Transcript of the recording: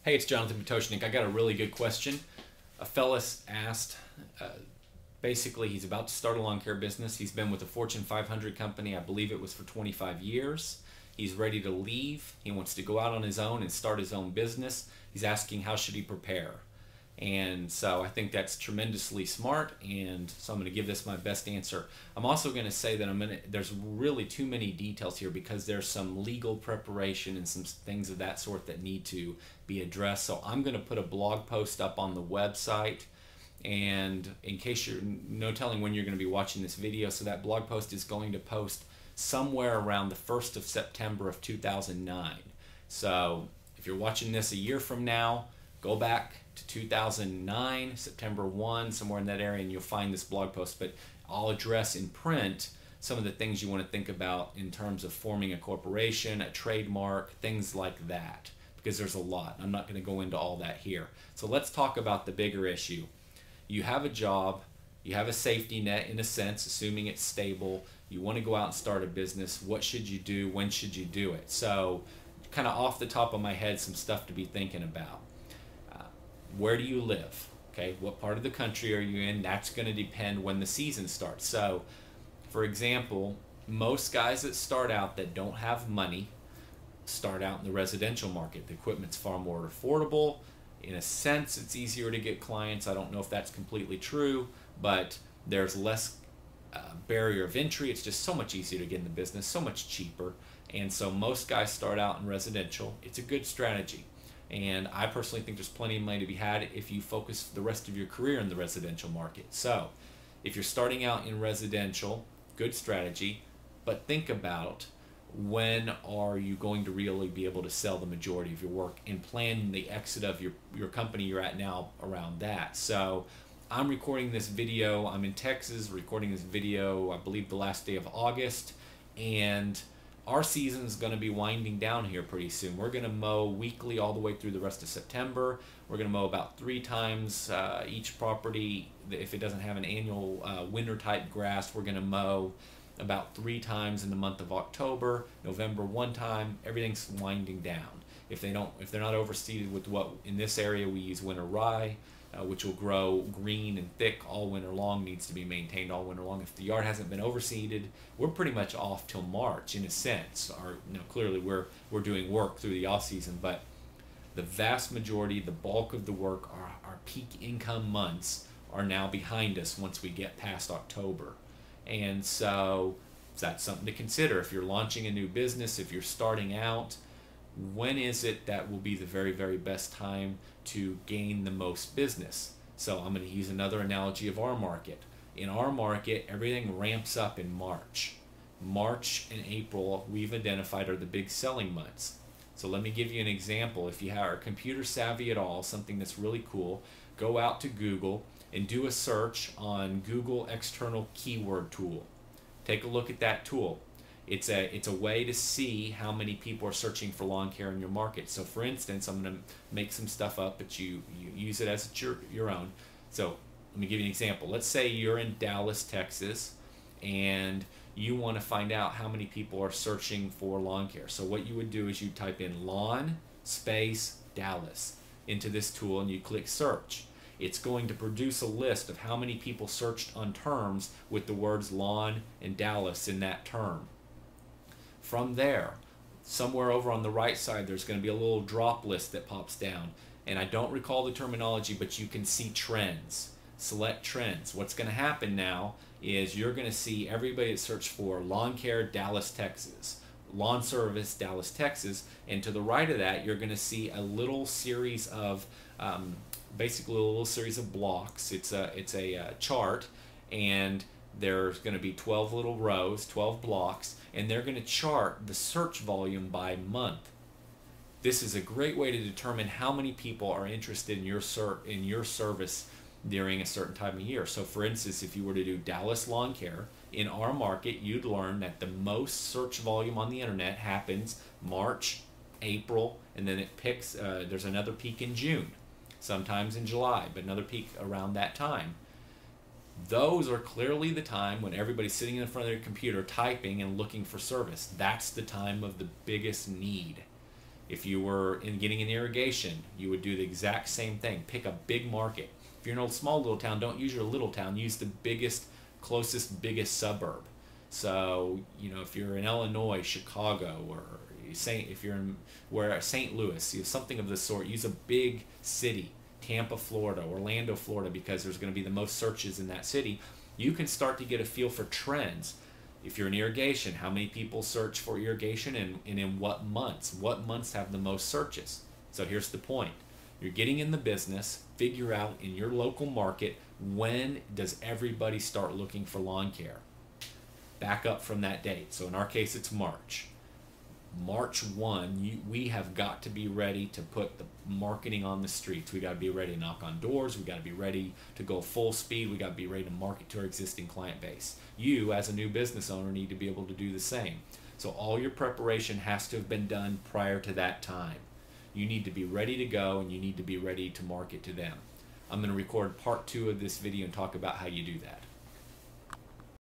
Hey, it's Jonathan Potoshnik. I got a really good question. A fellas asked, uh, basically, he's about to start a lawn care business. He's been with a Fortune 500 company, I believe it was for 25 years. He's ready to leave. He wants to go out on his own and start his own business. He's asking how should he prepare. And so I think that's tremendously smart, and so I'm going to give this my best answer. I'm also going to say that there's really too many details here because there's some legal preparation and some things of that sort that need to be addressed. So I'm going to put a blog post up on the website, and in case you're no telling when you're going to be watching this video, so that blog post is going to post somewhere around the 1st of September of 2009. So if you're watching this a year from now, go back to 2009, September 1, somewhere in that area, and you'll find this blog post. But I'll address in print some of the things you want to think about in terms of forming a corporation, a trademark, things like that, because there's a lot. I'm not going to go into all that here. So let's talk about the bigger issue. You have a job, you have a safety net in a sense, assuming it's stable. You want to go out and start a business. What should you do? When should you do it? So kind of off the top of my head, some stuff to be thinking about. Where do you live? Okay, what part of the country are you in? That's going to depend when the season starts. So, for example, most guys that start out that don't have money start out in the residential market. The equipment's far more affordable. In a sense, it's easier to get clients. I don't know if that's completely true, but there's less barrier of entry. It's just so much easier to get in the business, so much cheaper. And so most guys start out in residential. It's a good strategy. And I personally think there's plenty of money to be had if you focus the rest of your career in the residential market. So if you're starting out in residential, good strategy, but think about when are you going to really be able to sell the majority of your work and plan the exit of your company you're at now around that. So I'm recording this video. I'm in Texas recording this video, I believe the last day of August, and our season's going to be winding down here pretty soon. We're going to mow weekly all the way through the rest of September. We're going to mow about 3 times each property. If it doesn't have an annual winter type grass, we're going to mow about 3 times in the month of October, November 1 time. Everything's winding down. If they're not overseeded with what in this area we use winter rye, which will grow green and thick all winter long, needs to be maintained all winter long. If the yard hasn't been overseeded, we're pretty much off till March in a sense. Clearly we're doing work through the off season, but the vast majority, the bulk of the work, our peak income months are now behind us once we get past October. And so that's something to consider. If you're launching a new business, if you're starting out, when is it that will be the very, very best time to gain the most business? So I'm going to use another analogy of our market. In our market, everything ramps up in March. March and April, we've identified, are the big selling months. So let me give you an example. If you are computer savvy at all, something that's really cool, go out to Google and do a search on Google External Keyword Tool. Take a look at that tool. It's a way to see how many people are searching for lawn care in your market. So for instance, I'm going to make some stuff up, but you use it as your own. So let me give you an example. Let's say you're in Dallas, Texas, and you want to find out how many people are searching for lawn care. So what you would do is you type in lawn space Dallas into this tool and you click search. It's going to produce a list of how many people searched on terms with the words lawn and Dallas in that term. From there, somewhere over on the right side, there's going to be a little drop list that pops down. And I don't recall the terminology, but you can see trends. Select trends. What's going to happen now is you're going to see everybody that searched for lawn care, Dallas, Texas, lawn service, Dallas, Texas, and to the right of that, you're going to see a little series of, basically a little series of blocks. It's a chart, and there's going to be 12 little rows, 12 blocks, and they're going to chart the search volume by month. This is a great way to determine how many people are interested in your service during a certain time of year. So for instance, if you were to do Dallas lawn care, in our market, you'd learn that the most search volume on the internet happens March, April, and then it picks, there's another peak in June, sometimes in July, but another peak around that time. Those are clearly the time when everybody's sitting in front of their computer typing and looking for service. That's the time of the biggest need. If you were getting an irrigation, you would do the exact same thing. Pick a big market. If you're in a small little town, don't use your little town. Use the biggest, closest, biggest suburb. So, if you're in Illinois, Chicago, or if you're in St. Louis, something of the sort. Use a big city, Tampa, Florida, Orlando, Florida, because there's going to be the most searches in that city. You can start to get a feel for trends. If you're in irrigation, how many people search for irrigation, and in what months? What months have the most searches? So here's the point. You're getting in the business, figure out in your local market, when does everybody start looking for lawn care? Back up from that date. So in our case, it's March. March 1, we have got to be ready to put the marketing on the streets. We got to be ready to knock on doors. We got to be ready to go full speed. We got to be ready to market to our existing client base. You, as a new business owner, need to be able to do the same. So all your preparation has to have been done prior to that time. You need to be ready to go, and you need to be ready to market to them. I'm going to record part 2 of this video and talk about how you do that.